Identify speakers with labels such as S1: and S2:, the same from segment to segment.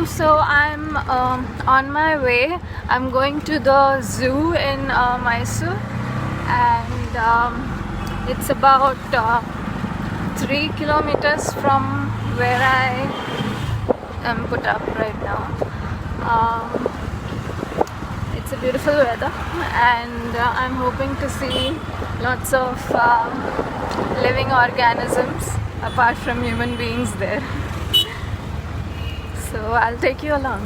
S1: So I'm on my way. I'm going to the zoo in Mysore, and it's about 3 kilometers from where I am put up right now. It's a beautiful weather, and I'm hoping to see lots of living organisms apart from human beings there. So I'll take you along.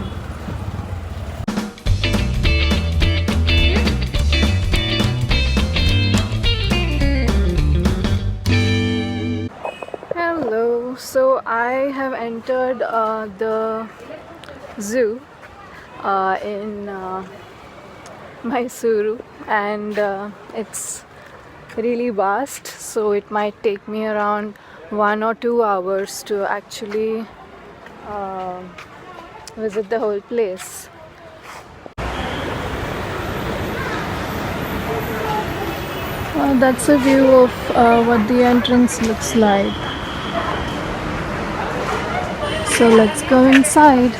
S1: Hello, so I have entered the zoo in Mysore, and it's really vast, so it might take me around 1 or 2 hours to actually visit the whole place. That's a view of what the entrance looks like. So let's go inside.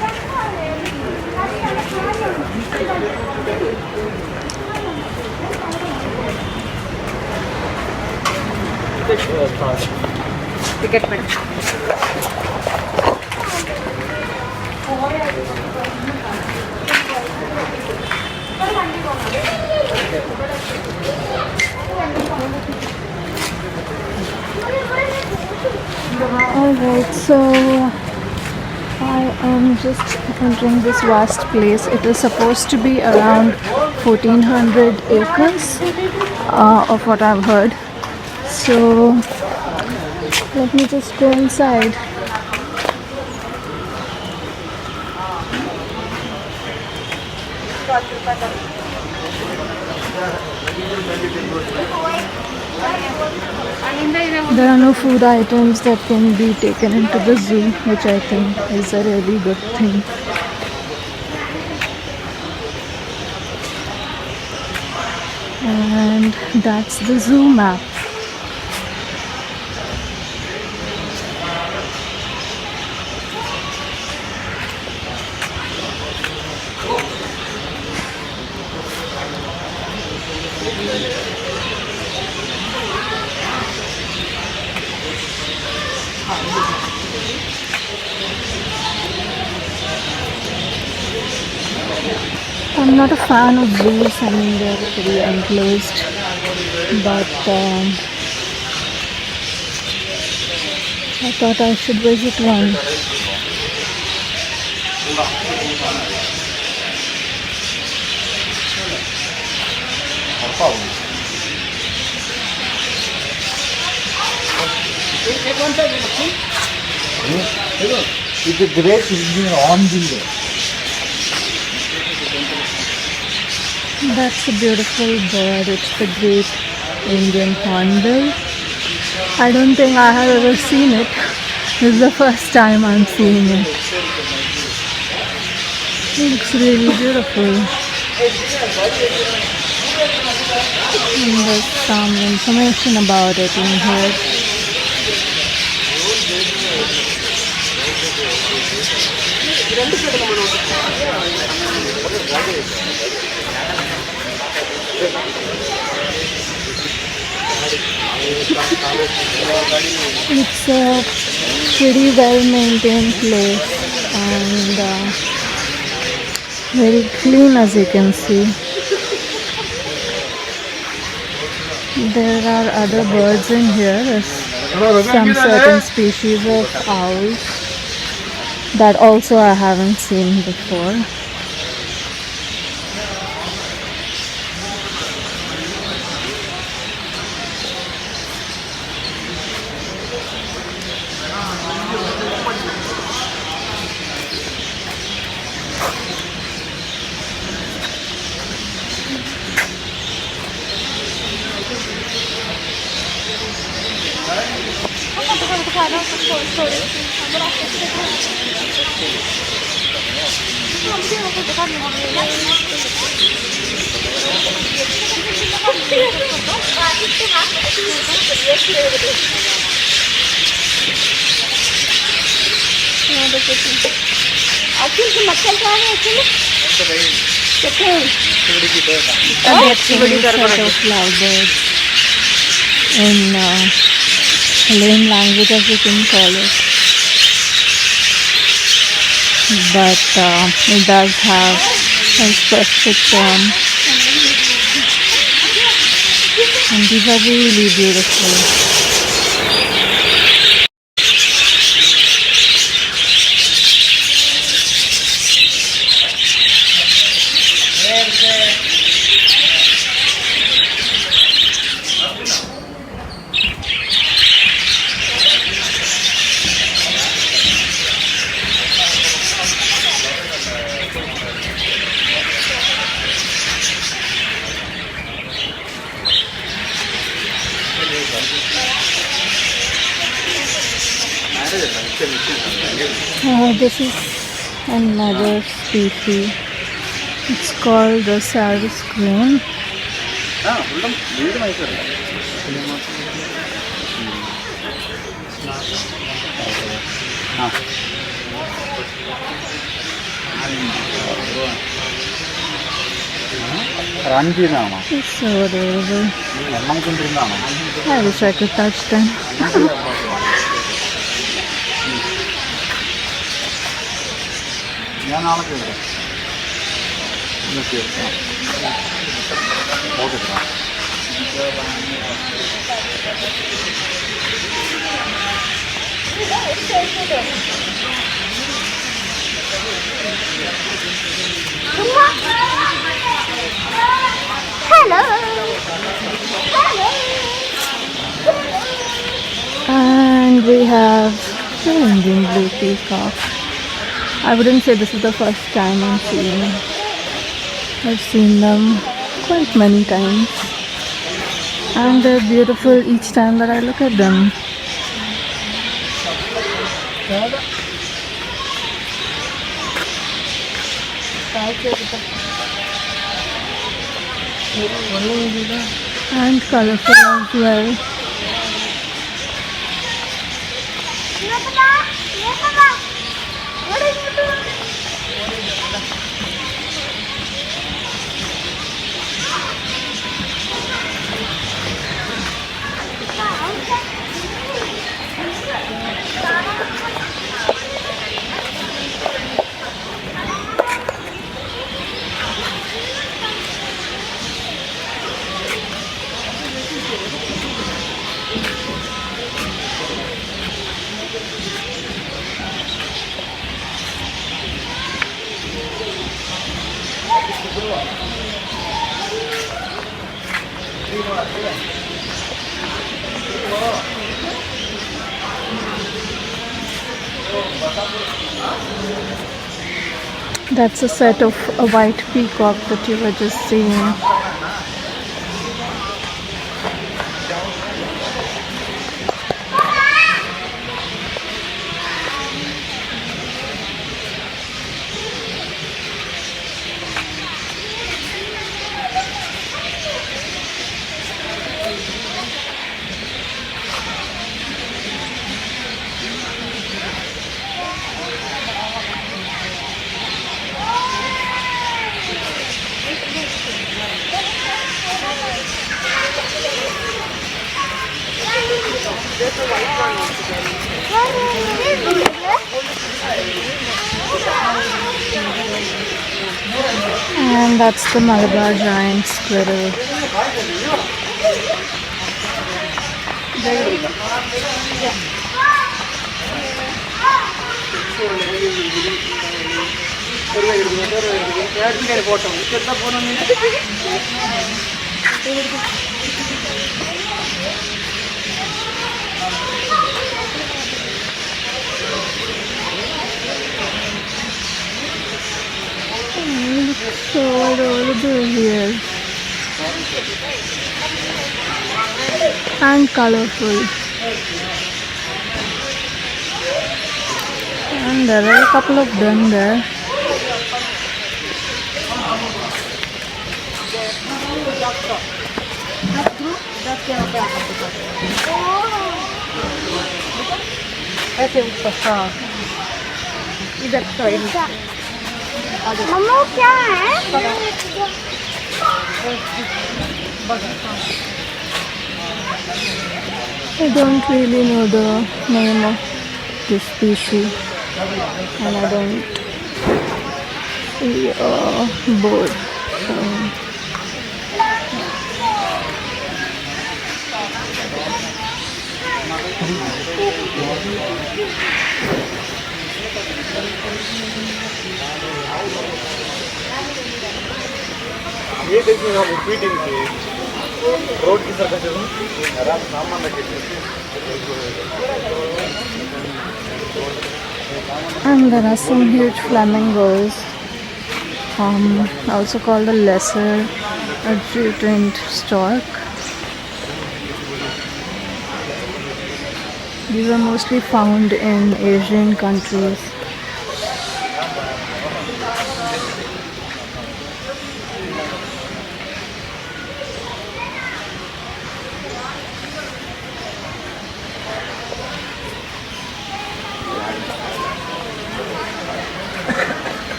S1: Alright, so I am just entering this vast place. It is supposed to be around 1400 acres of what I've heard. So let me just go inside. There are no food items that can be taken into the zoo, which I think is a really good thing. And that's the zoo map. I'm not a fan of zoos. I mean, they're pretty enclosed, but I thought I should visit one.
S2: It's a great Indian hornbill.
S1: That's a beautiful bird. It's the great Indian hornbill. I don't think I have ever seen it. This is the first time I'm seeing it. It looks really beautiful. And there's some information about it in here. It's a pretty well maintained place and very clean, as you can see. There are other birds in here. There's some certain species of owls that also I haven't seen before. Lovebirds in lame language, as you can call it, but it does have a specific term, and these are really beautiful. This is another species. It's called the Sarus crane. It's so adorable. I wish I could touch them. And we have the Indian blue peacock. I wouldn't say this is the first time I'm seeing them. I've seen them quite many times, and they're beautiful each time that I look at them. And colorful as well. That's a set of a white peacock that you were just seeing. And that's the Malabar giant squirrel. So adorable here and colorful, and there are a couple of them there.
S3: मम्मा क्या है?
S1: I don't really know the name of this species, and I don't see a board. So
S2: ये देखिए हम fitting की road की सरकार चलो आराम सामान रखे
S1: and there are some huge flamingos, also called the lesser adjutant stork. These are mostly found in Asian countries.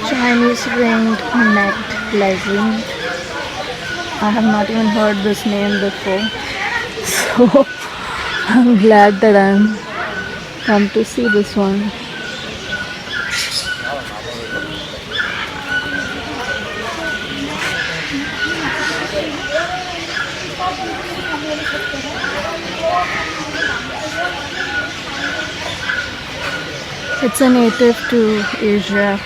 S1: Chinese ringed necked pheasant. I have not even heard this name before, so I'm glad that I'm come to see this one. It's a native to Asia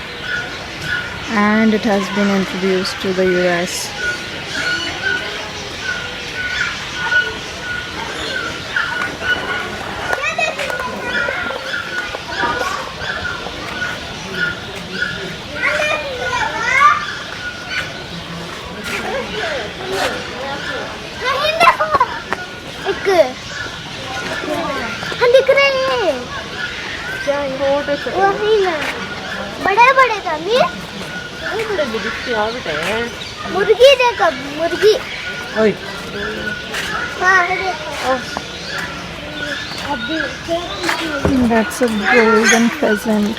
S1: and it has been introduced to the US.
S3: दिख रहे हैं वही ना बड़े बड़े तभी मुर्गी देख मुर्गी हाँ
S1: That's a golden pheasant.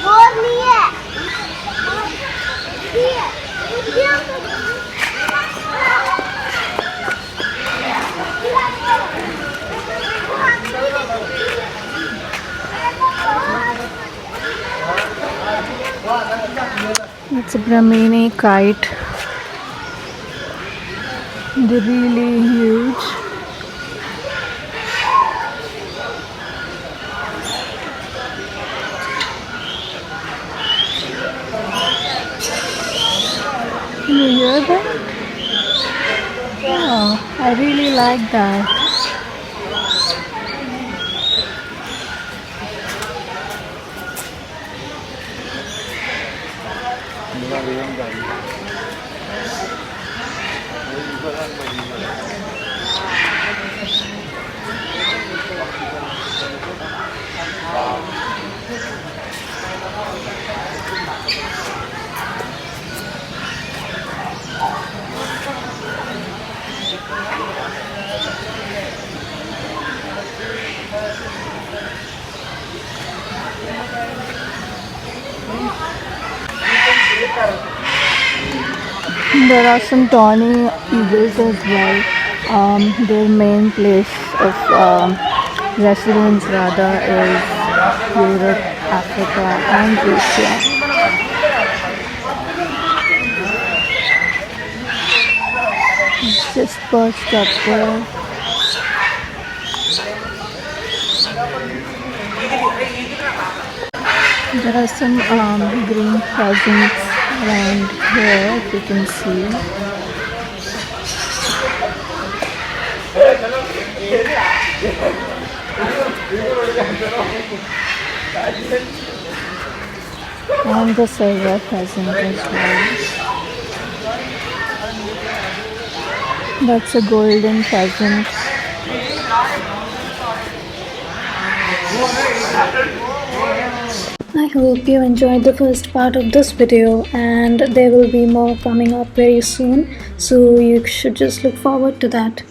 S3: और नहीं है
S1: It's a Brahmini kite. They're really huge. Can you hear that? Oh, I really like that. There are some tawny eagles as well. Their main place of residence rather is Europe, Africa and Asia. It's just perched up there. There are some green pheasants around here, if you can see. And the silver pheasant as well. That's a golden pheasant. I hope you enjoyed the first part of this video, and there will be more coming up very soon, so you should just look forward to that.